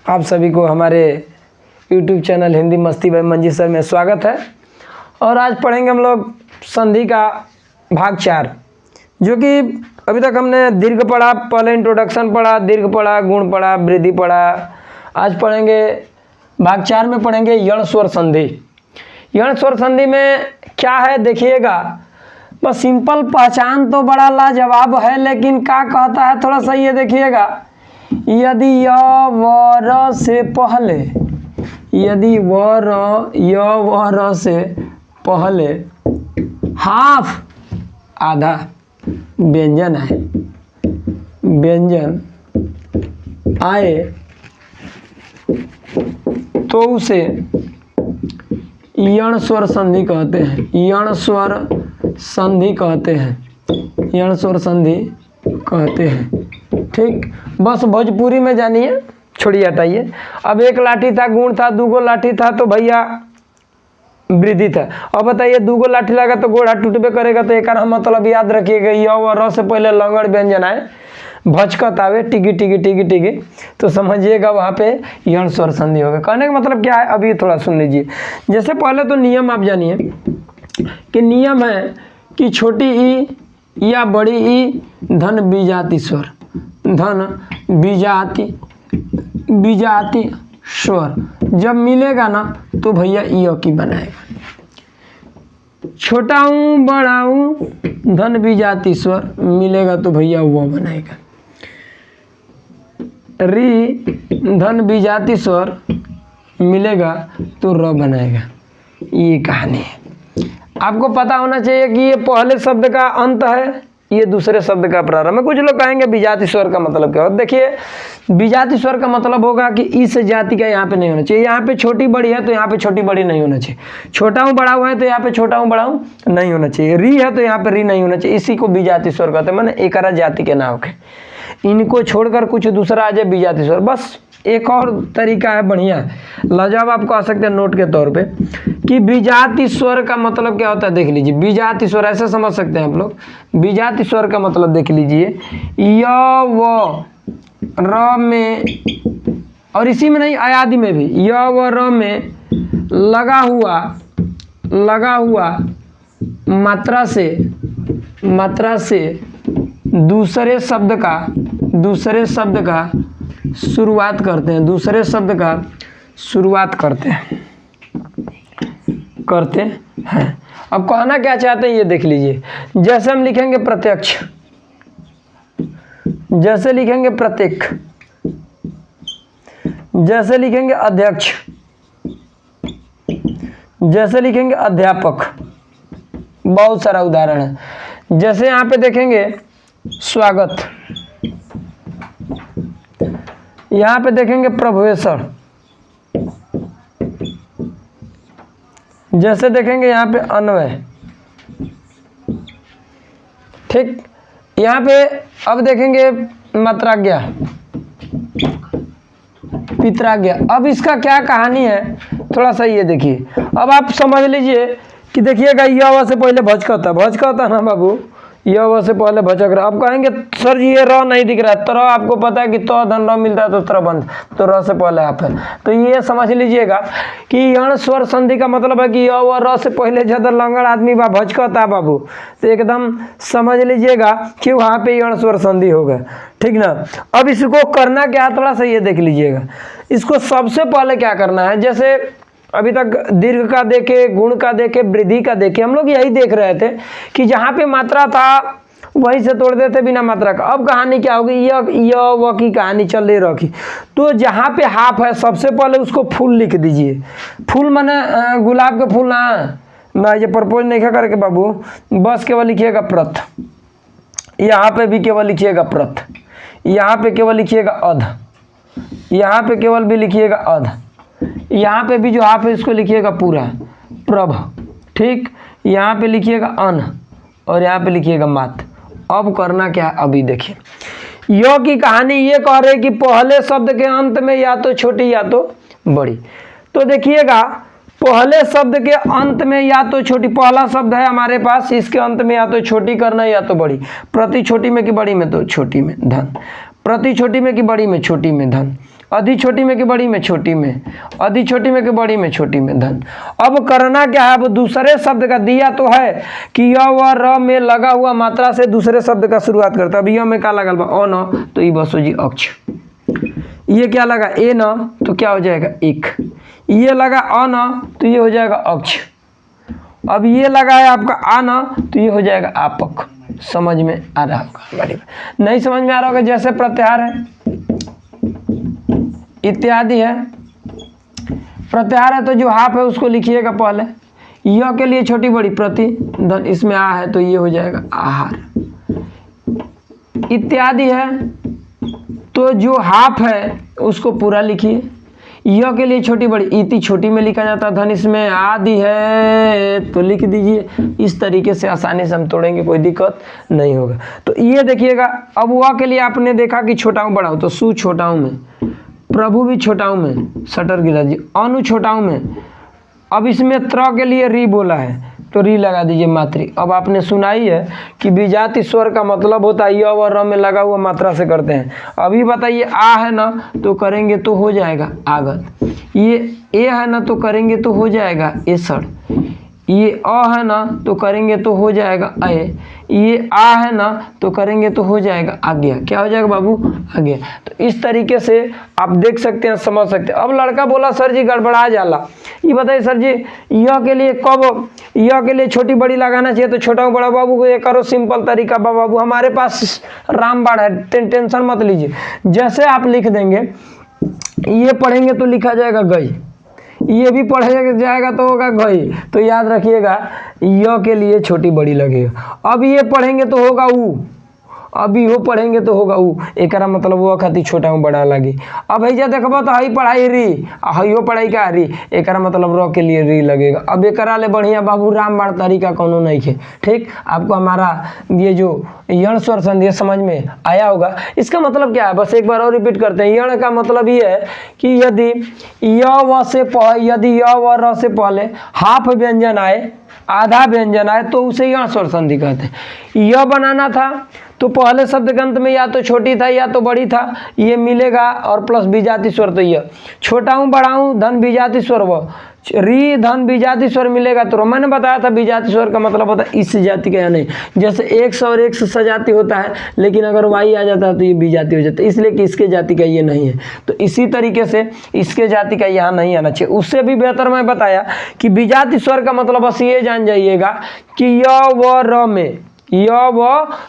आप सभी को हमारे YouTube चैनल हिंदी मस्ती बाय मंजी सर में स्वागत है। और आज पढ़ेंगे हम लोग संधि का भाग 4, जो कि अभी तक हमने दीर्घ पढ़ा, पहले इंट्रोडक्शन पढ़ा, दीर्घ पढ़ा, गुण पढ़ा, वृद्धि पढ़ा। आज पढ़ेंगे भाग 4 में पढ़ेंगे यण स्वर संधि। यण स्वर संधि में क्या है देखिएगा, बस सिंपल पहचान तो बड़ा लाजवाब है, लेकिन क्या कहता है थोड़ा सा ये देखिएगा। यदि य व र से पहले, यदि व र य व र से पहले हाफ आधा व्यंजन है, व्यंजन आए तो उसे यण स्वर संधि कहते हैं। यण स्वर संधि कहते हैं, यण स्वर संधि कहते हैं। ठीक, बस भोजपुरी में जानिए, छोड़िए हटाइए। अब एक लाठी था, गुण था, दूगो लाठी था तो भैया वृद्धि था। अब बताइए दूगो लाठी लगा तो गोड़ हाथ टूटबे करेगा, तो एक मतलब याद रखिएगा, य व र से पहले लंगड़ व्यंजन आए, भचकत आवे, टिगी टिगी टिगी टिगी, तो समझिएगा वहाँ पे यण स्वर संधि होगा। कहने का मतलब क्या है, अभी थोड़ा सुन लीजिए। जैसे पहले तो नियम आप जानिए कि नियम है कि छोटी ई या बड़ी ई धन बीजाति स्वर, धन बीजाति स्वर जब मिलेगा ना तो भैया य की बनाएगा। छोटा हूँ बड़ा हूँ धन बीजाति स्वर मिलेगा तो भैया वो बनाएगा। री धन बीजाति स्वर मिलेगा तो र बनाएगा। ये कहानी है। आपको पता होना चाहिए कि ये पहले शब्द का अंत है, ये दूसरे शब्द का प्रारंभ है। कुछ लोग कहेंगे बीजाति स्वर का मतलब क्या होता है। देखिए बीजाति स्वर का मतलब होगा कि इस जाति का यहाँ पे नहीं होना चाहिए। यहाँ पे छोटी बड़ी है तो यहाँ पे छोटी बड़ी नहीं होना चाहिए। छोटा हूँ बड़ा हुआ है तो यहाँ पे छोटा हूँ बड़ा हूँ नहीं होना चाहिए। री है तो यहाँ पे री नहीं होना चाहिए। इसी को बीजाति स्वर कहते हैं, माने एक जाति के नाम के। इनको छोड़कर कुछ दूसरा आ जाए बीजाति स्वर। बस एक और तरीका है बढ़िया, लाजवाब आप कह सकते हैं नोट के तौर पे, कि बीजाति स्वर का मतलब क्या होता है देख लीजिए। बीजाति स्वर ऐसे समझ सकते हैं आप लोग। बीजाति स्वर का मतलब देख लीजिए, य व र में, और इसी में नहीं आयादी में भी, य व र में लगा हुआ मात्रा से दूसरे शब्द का शुरुआत करते हैं, दूसरे शब्द का शुरुआत करते हैं। अब कहना क्या चाहते हैं ये देख लीजिए। जैसे हम लिखेंगे प्रत्यक्ष, जैसे लिखेंगे प्रत्येक, जैसे लिखेंगे अध्यक्ष, जैसे लिखेंगे अध्यापक, बहुत सारा उदाहरण है। जैसे यहाँ पे देखेंगे स्वागत, यहाँ पे देखेंगे प्रभुवेश्वर, जैसे देखेंगे यहाँ पे अन्वय। ठीक, यहाँ पे अब देखेंगे मात्राज्ञा, पितराज्ञा। अब इसका क्या कहानी है थोड़ा सा ये देखिए। अब आप समझ लीजिए कि देखिएगा य व से पहले भचकता ना बाबू, य व से पहले भचक रहा। आप कहेंगे सर जी ये र नहीं दिख रहा है, तो र आपको पता है कि तो धन र मिलता है तो त्र बंध, तो र से पहले आप है। तो ये समझ लीजिएगा कि यण स्वर संधि का मतलब है कि य व र से पहले ज्यादा लंगड़ आदमी बा भचकता बाबू, तो एकदम समझ लीजिएगा कि वहाँ पे यण स्वर संधि होगा। ठीक ना। अब इसको करना क्या है थोड़ा सा ये देख लीजिएगा। इसको सबसे पहले क्या करना है, जैसे अभी तक दीर्घ का देखे, गुण का देखे, वृद्धि का देखे, हम लोग यही देख रहे थे कि जहाँ पे मात्रा था वहीं से तोड़ देते बिना मात्रा का। अब कहानी क्या होगी, य व की कहानी चल रही रखी। तो जहाँ पे हाफ है सबसे पहले उसको फूल लिख दीजिए। फूल माने गुलाब के फूल ना ये प्रपोज नहीं करके बाबू, बस केवल लिखिएगा प्रथ। यहाँ पे भी केवल लिखिएगा प्रथ, यहाँ पे केवल लिखिएगा अध, यहाँ पे केवल भी लिखिएगा अध, यहाँ पे भी जो हाफ है इसको लिखिएगा पूरा प्रभ। ठीक, यहाँ पे लिखिएगा अन और यहाँ पे लिखिएगा मात। अब करना क्या है अभी देखिए। य की कहानी ये कह रहे कि पहले शब्द के अंत में या तो छोटी या तो बड़ी। तो देखिएगा पहले शब्द के अंत में या तो छोटी, पहला शब्द है हमारे पास, इसके अंत में या तो छोटी करना है या तो बड़ी। प्रति छोटी में कि बड़ी में, तो छोटी में धन। प्रति छोटी में कि बड़ी में, छोटी में धन। अधि छोटी में कि बड़ी में, छोटी में, अधि छोटी में कि बड़ी में, छोटी में धन। अब करना क्या है, अब दूसरे शब्द का दिया तो है कि य व र में लगा हुआ मात्रा से दूसरे शब्द का शुरुआत करता है। अब य में क्या लगल बा, अ न, तो ई बसो जी अक्ष। ये क्या लगा, ए न, तो क्या हो जाएगा एक। ये लगा अ न, तो ये हो जाएगा अक्ष। अब ये लगा है आपका आ न, तो ये हो जाएगा आपक। समझ में आ रहा होगा, नहीं समझ में आ रहा होगा, जैसे प्रत्याहार है, इत्यादि है। प्रत्याहार है तो जो हाफ है उसको लिखिएगा पहले, य के लिए छोटी बड़ी प्रति धन, इसमें आ है तो ये हो जाएगा आहार। इत्यादि है तो जो हाफ है उसको पूरा लिखिए, य के लिए छोटी बड़ी, इति छोटी में लिखा जाता है, धन इसमें आदि है तो लिख दीजिए। इस तरीके से आसानी से हम तोड़ेंगे, कोई दिक्कत नहीं होगा। तो ये देखिएगा, अब व के लिए आपने देखा कि छोटाऊ बढ़ाऊ, तो सु छोटाऊ में, प्रभु भी छोटाऊ में, शटर गिरा जी, अनु छोटाऊ में। अब इसमें त्र के लिए री बोला है तो री लगा दीजिए मात्री। अब आपने सुनाई है कि विजाति स्वर का मतलब होता है य व र में लगा हुआ मात्रा से करते हैं। अभी बताइए आ है ना तो करेंगे तो हो जाएगा आगत, ये ए है ना तो करेंगे तो हो जाएगा एसड़, ये अ है ना तो करेंगे तो हो जाएगा अय, ये आ है ना तो करेंगे तो हो जाएगा आज्ञा। क्या हो जाएगा बाबू, आज्ञा। तो इस तरीके से आप देख सकते हैं, समझ सकते हैं। अब लड़का बोला सर जी गड़बड़ा जाला, ये बताइए सर जी यह के लिए कब, यह के लिए छोटी बड़ी लगाना चाहिए तो छोटा बड़ा, बाबू को ये करो सिंपल तरीका बाबू, हमारे पास रामबाण है, टेंशन मत लीजिए। जैसे आप लिख देंगे, ये पढ़ेंगे तो लिखा जाएगा गई, ये भी पढ़ेगा जाएगा तो होगा गई, तो याद रखिएगा य के लिए छोटी बड़ी लगेगा। अब ये पढ़ेंगे तो होगा ऊ, अभी हो पढ़ेंगे तो होगा ऊ, एक मतलब वो खाती छोटा में बड़ा लगी। अब भैया देखबो तो हई पढ़ाई री, हईयो पढ़ाई का री, एक मतलब र के लिए री लगेगा। अब एक ले बढ़िया बाबू रामबाण तरीका कोनो नहीं है। ठीक, आपको हमारा ये जो यण स्वर संधि समझ में आया होगा। इसका मतलब क्या है, बस एक बार और रिपीट करते हैं। यण का मतलब ये है कि यदि य व से यदि य व र से पहले हाफ व्यंजन आए, आधा व्यंजन आए तो उसे यण स्वर संधि कहते हैं। य बनाना था तो पहले शब्द के अंत में या तो छोटी था या तो बड़ी था, ये मिलेगा, और प्लस विजाति स्वर, तो यह छोटाऊ बढ़ाऊ धन विजाति स्वर, व री धन विजाति स्वर मिलेगा। तो मैंने बताया था विजाति स्वर का मतलब होता है इस जाति का या नहीं, जैसे एक और एक से सजाति होता है, लेकिन अगर वाई आ जाता है तो ये विजाति हो जाता है, इसलिए कि इसके जाति का ये नहीं है। तो इसी तरीके से इसके जाति का यहाँ नहीं आना चाहिए। उससे भी बेहतर मैं बताया कि विजाति स्वर का मतलब बस ये जान जाइएगा कि य व र में, य व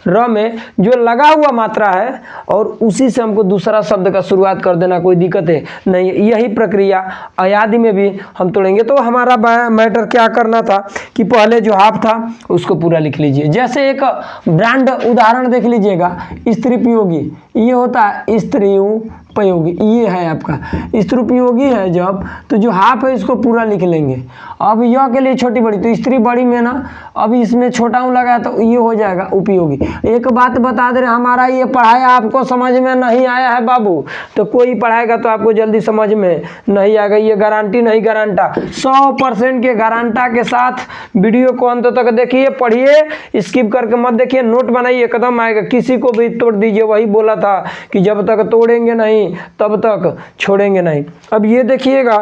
र में जो लगा हुआ मात्रा है और उसी से हमको दूसरा शब्द का शुरुआत कर देना, कोई दिक्कत है नहीं। यही प्रक्रिया अयादि में भी हम तोड़ेंगे। तो हमारा मैटर क्या करना था कि पहले जो हाफ था उसको पूरा लिख लीजिए। जैसे एक ब्रांड उदाहरण देख लीजिएगा, स्त्रीपयोगी, ये होता है स्त्री उपयोगी, ये है आपका स्त्रीपयोगी है जब, तो जो हाफ है इसको पूरा लिख लेंगे। अब यह के लिए छोटी बड़ी, तो स्त्री बड़ी में ना, अब इसमें छोटा लगा तो ये हो जाएगा उपयोगी। एक बात बता दे रहे, हमारा ये पढ़ाया आपको समझ में नहीं आया है बाबू, तो कोई पढ़ाएगा तो आपको जल्दी समझ में नहीं आएगा। ये गारंटी नहीं, गारंटा 100% के गारंटा के साथ वीडियो को अंत तक देखिए, पढ़िए, स्किप करके मत देखिए, नोट बनाइए, एकदम आएगा। किसी को भी तोड़ दीजिए, वही बोला था कि जब तक तोड़ेंगे नहीं तब तक छोड़ेंगे नहीं। अब ये देखिएगा,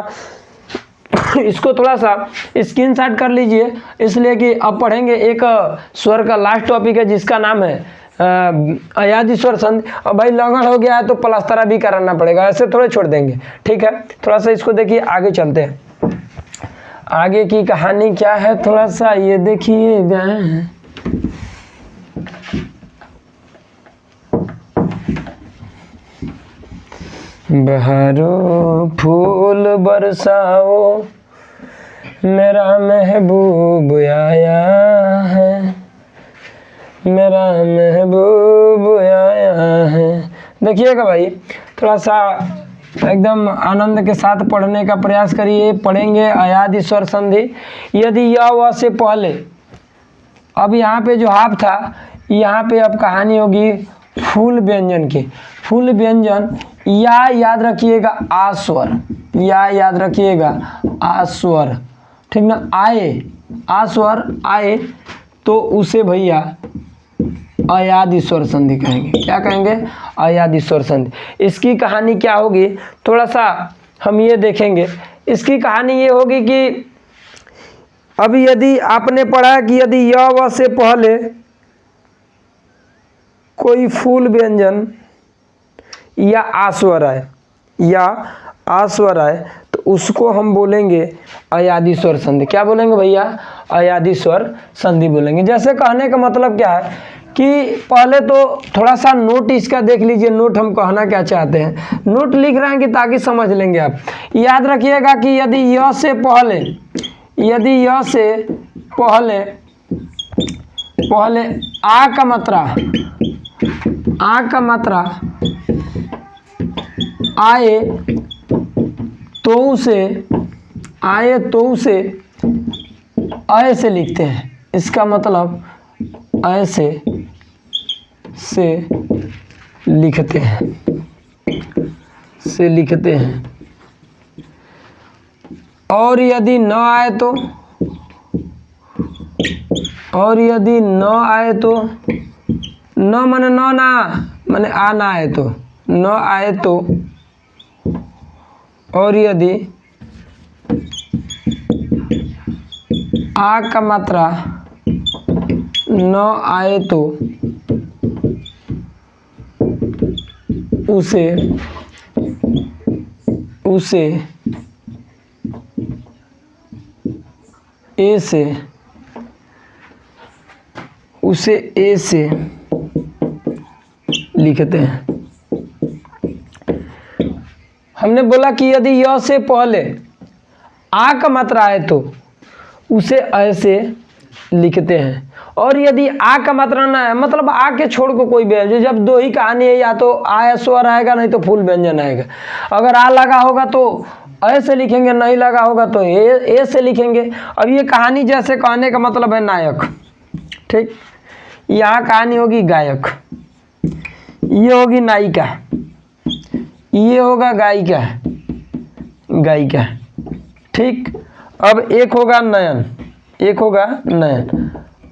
इसको थोड़ा सा स्क्रीनशॉट कर लीजिए, इसलिए कि अब पढ़ेंगे एक स्वर का लास्ट टॉपिक है जिसका नाम है अयादि स्वर संधि। अब भाई लगन हो गया है तो प्लास्टरा भी कराना पड़ेगा, ऐसे थोड़े छोड़ देंगे। ठीक है, थोड़ा सा इसको देखिए, आगे चलते हैं। आगे की कहानी क्या है थोड़ा सा ये देखिएगा। बहारो फूल बरसाओ मेरा महबूब आया है, मेरा महबूब आया है। देखिएगा भाई, थोड़ा सा एकदम आनंद के साथ पढ़ने का प्रयास करिए। पढ़ेंगे अयादि स्वर संधि। यदि य व से पहले, अब यहाँ पे जो हाफ था, यहाँ पे अब कहानी होगी फूल व्यंजन की। फूल व्यंजन या याद रखिएगा आस्वर, या याद रखिएगा आस्वर, ठीक ना। आए, आस्वर आए तो उसे भैया अयादि स्वर संधि कहेंगे। क्या कहेंगे? अयादि स्वर संधि। इसकी कहानी क्या होगी थोड़ा सा हम ये देखेंगे। इसकी कहानी ये होगी कि अभी यदि आपने पढ़ा कि यदि य व से पहले कोई फूल व्यंजन या आस्वर आए तो उसको हम बोलेंगे अयादि स्वर संधि। क्या बोलेंगे भैया? अयादि स्वर संधि बोलेंगे। जैसे कहने का मतलब क्या है कि पहले तो थोड़ा सा नोट इसका देख लीजिए, नोट हम कहना क्या चाहते हैं। नोट लिख रहे हैं कि ताकि समझ लेंगे आप। याद रखिएगा कि यदि य से पहले आ का मात्रा आए तो उसे अय से लिखते हैं। इसका मतलब ऐसे से लिखते हैं। और यदि न आए तो न माने न ना माने आ ना आए तो न आए तो, और यदि आ का मात्रा न आए तो उसे ए से लिखते हैं। हमने बोला कि यदि य से पहले आ का मात्रा आए तो उसे ऐसे लिखते हैं। और यदि आ का मात्रा ना है, मतलब आ के छोड़ को कोई भी है, जब दो ही कहानी है, या तो आ स्वर आएगा नहीं तो फूल व्यंजन आएगा। अगर आ लगा होगा तो ऐसे लिखेंगे, नहीं लगा होगा तो ए से लिखेंगे। अब ये कहानी जैसे कहने का मतलब है नायक, ठीक। यहाँ कहानी होगी गायक, ये होगी नायिका, ये होगा गायिका, ठीक। अब एक होगा नयन।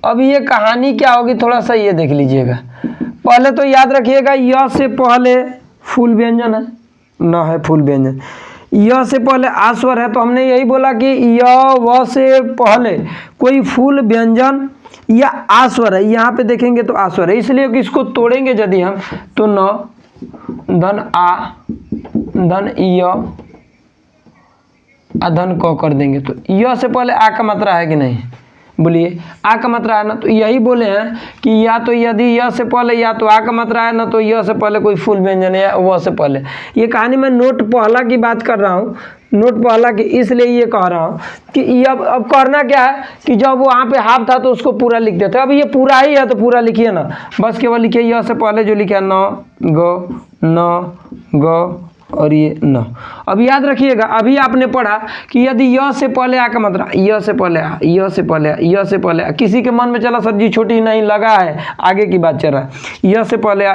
अब ये कहानी क्या होगी थोड़ा सा ये देख लीजिएगा। पहले तो याद रखिएगा य से पहले फूल व्यंजन है, न है फूल व्यंजन। य से पहले आस्वर है, तो हमने यही बोला कि य व से पहले कोई फूल व्यंजन या आस्वर है। यहाँ पे देखेंगे तो आस्वर है, इसलिए कि इसको तोड़ेंगे यदि हम तो न धन आ धन य अधन क कर देंगे तो य से पहले आ का मात्रा है कि नहीं? बोलिए, आ का मात्रा है ना। तो यही बोले हैं कि या तो यदि य से पहले या तो आ का मात्रा है ना, तो य से पहले कोई फूल व्यंजन है, व से पहले। ये कहानी में नोट पहला की बात कर रहा हूँ, नोट पहला की, इसलिए ये कह रहा हूँ कि अब करना क्या है कि जब वो वहाँ पे हाफ था तो उसको पूरा लिख देते। अब ये पूरा ही है तो पूरा लिखिए ना, बस केवल लिखिए य से पहले जो लिखा है न ग और ये न। अब याद रखिएगा, अभी आपने पढ़ा कि यदि य से पहले आ का मात्रा, य से पहले आ, किसी के मन में चला सब्जी छोटी नहीं लगा है, आगे की बात चल रहा है। य से पहले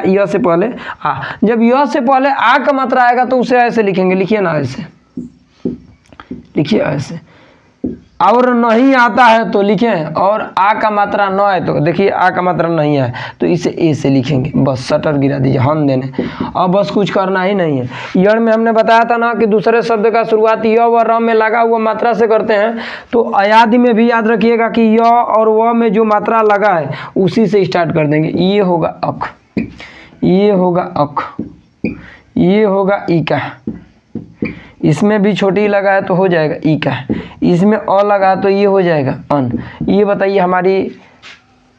आ, जब य से पहले आ का मात्रा आएगा तो उसे ऐसे लिखेंगे। लिखिए ना, ऐसे लिखिए, ऐसे। और नहीं आता है तो लिखें, और आ का मात्रा न है तो देखिए आ का मात्रा नहीं है तो इसे ए से लिखेंगे। बस शटर गिरा दीजिए, हन देने। अब बस कुछ करना ही नहीं है। यण में हमने बताया था ना कि दूसरे शब्द का शुरुआत य व र में लगा हुआ मात्रा से करते हैं, तो अयादि में भी याद रखिएगा कि य और व में जो मात्रा लगा है उसी से स्टार्ट कर देंगे। ये होगा अक, ये होगा इका, इसमें भी छोटी लगा है तो हो जाएगा ई का, इसमें अ लगा तो ये हो जाएगा अन। ये बताइए हमारी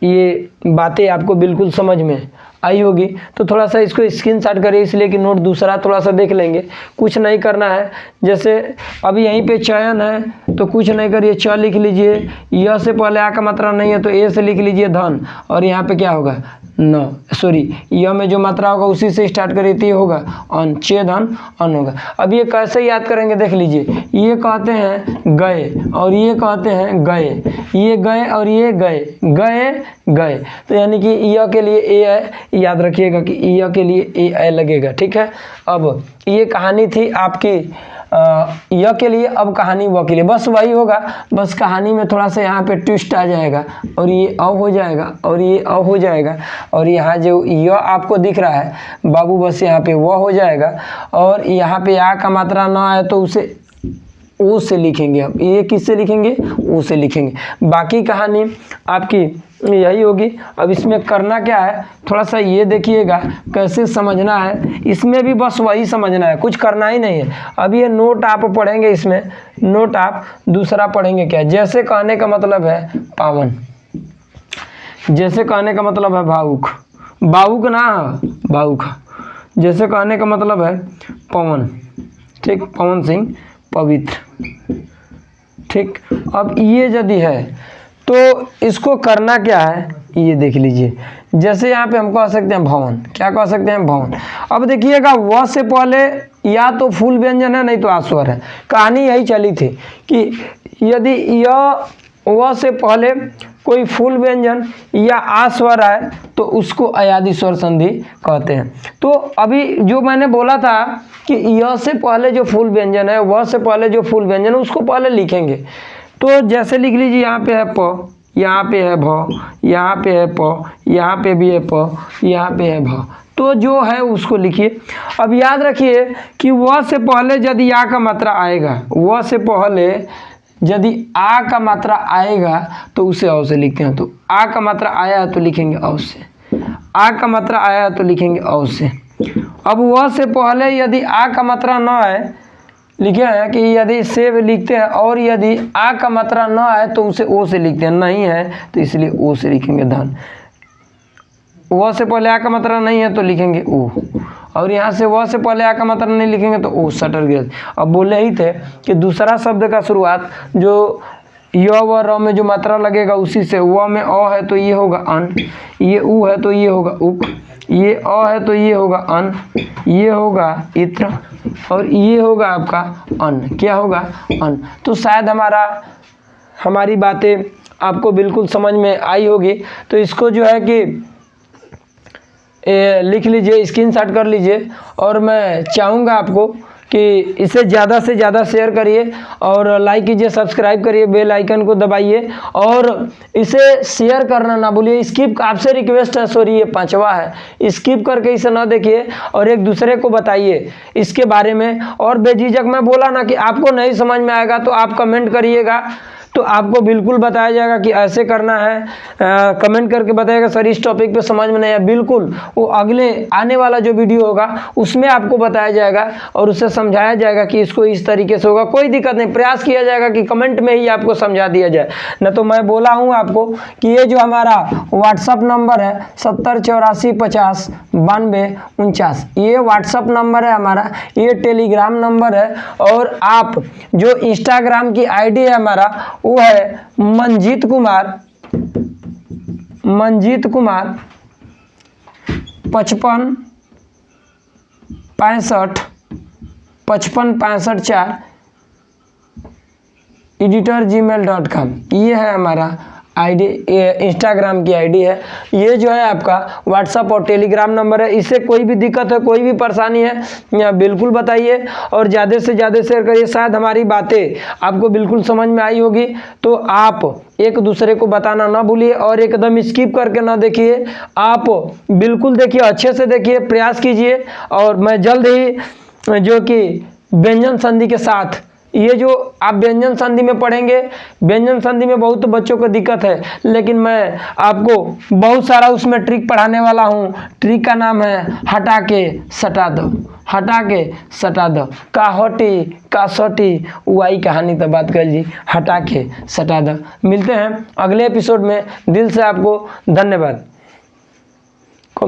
ये बातें आपको बिल्कुल समझ में आई होगी। तो थोड़ा सा इसको स्क्रीनशॉट करिए, इसलिए कि नोट दूसरा थोड़ा सा देख लेंगे। कुछ नहीं करना है, जैसे अभी यहीं पे चयन है तो कुछ नहीं करिए, च लिख लीजिए। य से पहले आ का मात्रा नहीं है तो ए से लिख लीजिए धन, और यहाँ पे क्या होगा न, सॉरी य में जो मात्रा होगा उसी से स्टार्ट करिए तो ये होगा अन, चे धन अन होगा। अब ये कैसे याद करेंगे देख लीजिए। ये कहते हैं गए और ये कहते हैं गए, ये गए और ये गए, गए गए। तो यानी कि य के लिए ए है, याद रखिएगा कि य के लिए ए लगेगा, ठीक है। अब ये कहानी थी आपकी य के लिए, अब कहानी व के लिए, बस वही होगा, बस कहानी में थोड़ा सा यहाँ पे ट्विस्ट आ जाएगा और ये अ हो जाएगा और ये अ हो जाएगा और यहाँ जो य आपको दिख रहा है बाबू, बस यहाँ पे व हो जाएगा और यहाँ पे आ का मात्रा ना आए तो उसे ओ से लिखेंगे। अब ये किससे लिखेंगे? ओ से लिखेंगे। बाकी कहानी आपकी यही होगी। अब इसमें करना क्या है, थोड़ा सा ये देखिएगा कैसे समझना है। इसमें भी बस वही समझना है, कुछ करना ही नहीं है। अब ये नोट आप पढ़ेंगे, इसमें नोट आप दूसरा पढ़ेंगे क्या, जैसे कहने का मतलब है पावन, जैसे कहने का मतलब है भावुक, भावुक ना भावुक, जैसे कहने का मतलब है पवन, ठीक, पवन सिंह पवित्र, ठीक। अब ये यदि है तो इसको करना क्या है, ये देख लीजिए। जैसे यहाँ पे हम कह सकते हैं भवन, क्या कह सकते हैं भवन। अब देखिएगा व से पहले या तो फूल व्यंजन है नहीं तो आस्वर है। कहानी यही चली थी कि यदि यह व से पहले कोई फूल व्यंजन या आस्वर आए तो उसको अयादि स्वर संधि कहते हैं। तो अभी जो मैंने बोला था कि य से पहले जो फूल व्यंजन है, व से पहले जो फूल व्यंजन है उसको पहले लिखेंगे। तो जैसे लिख लीजिए, यहाँ पे है प, यहाँ पे है भ, यहाँ पे है प, यहाँ पे भी है प, यहाँ पे है भ, तो जो है उसको लिखिए। अब याद रखिए कि व से पहले यदि आ का मात्रा आएगा, व से पहले यदि आ का मात्रा आएगा तो उसे अ से लिखते हैं। तो आ का मात्रा आया है तो लिखेंगे अ से, आ का मात्रा आया है तो लिखेंगे अ से। अब व से पहले यदि आ का मात्रा न आए, लिखे हैं कि यदि से लिखते हैं, और यदि आ का मात्रा न आए तो उसे ओ से लिखते हैं, नहीं है तो इसलिए ओ से लिखेंगे धन। व से पहले आ का मात्रा नहीं है तो लिखेंगे ओ, और यहाँ से व से पहले आ का मात्रा नहीं लिखेंगे तो ओ सटर गया। अब बोले ही थे कि दूसरा शब्द का शुरुआत जो य व र में जो मात्रा लगेगा उसी से, व में अ है तो ये होगा अन, ये उ है तो ये होगा उक, ये अ है तो ये होगा अन, ये होगा इत्र और ये होगा आपका अन्न, क्या होगा अन्न। तो शायद हमारी बातें आपको बिल्कुल समझ में आई होगी। तो इसको जो है कि लिख लीजिए, स्क्रीनशॉट कर लीजिए, और मैं चाहूँगा आपको कि इसे ज़्यादा से ज़्यादा शेयर करिए और लाइक कीजिए, सब्सक्राइब करिए, बेल आइकन को दबाइए और इसे शेयर करना ना भूलिए। स्किप, आपसे रिक्वेस्ट है, सॉरी ये 5वां है, स्किप करके इसे ना देखिए और एक दूसरे को बताइए इसके बारे में। और बेझिझक मैं बोला ना कि आपको नहीं समझ में आएगा तो आप कमेंट करिएगा, तो आपको बिल्कुल बताया जाएगा कि ऐसे करना है। कमेंट करके बताइएगा सर इस टॉपिक पे समझ में नहीं आया, बिल्कुल वो अगले आने वाला जो वीडियो होगा उसमें आपको बताया जाएगा और उसे समझाया जाएगा कि इसको इस तरीके से होगा। कोई दिक्कत नहीं, प्रयास किया जाएगा कि कमेंट में ही आपको समझा दिया जाए। न तो मैं बोला हूँ आपको कि ये जो हमारा व्हाट्सअप नंबर है 7084509249, ये व्हाट्सअप नंबर है हमारा, ये टेलीग्राम नंबर है। और आप जो इंस्टाग्राम की ID है हमारा वो है मंजीत कुमार 5565556554 @gmail.com, ये है हमारा ID, इंस्टाग्राम की ID है। ये जो है आपका व्हाट्सअप और टेलीग्राम नंबर है। इससे कोई भी दिक्कत है, कोई भी परेशानी है, बिल्कुल बताइए और ज़्यादा से ज़्यादा शेयर करिए। शायद हमारी बातें आपको बिल्कुल समझ में आई होगी, तो आप एक दूसरे को बताना ना भूलिए और एकदम स्किप करके ना देखिए, आप बिल्कुल देखिए, अच्छे से देखिए, प्रयास कीजिए। और मैं जल्द ही जो कि व्यंजन संधि के साथ, ये जो आप व्यंजन संधि में पढ़ेंगे, व्यंजन संधि में बहुत बच्चों को दिक्कत है, लेकिन मैं आपको बहुत सारा उसमें ट्रिक पढ़ाने वाला हूँ। ट्रिक का नाम है हटा के सटा दो, हटा के सटा दो, का हटी का सटी वही कहानी तो बात कर ली, हटा के सटा दो। मिलते हैं अगले एपिसोड में, दिल से आपको धन्यवाद।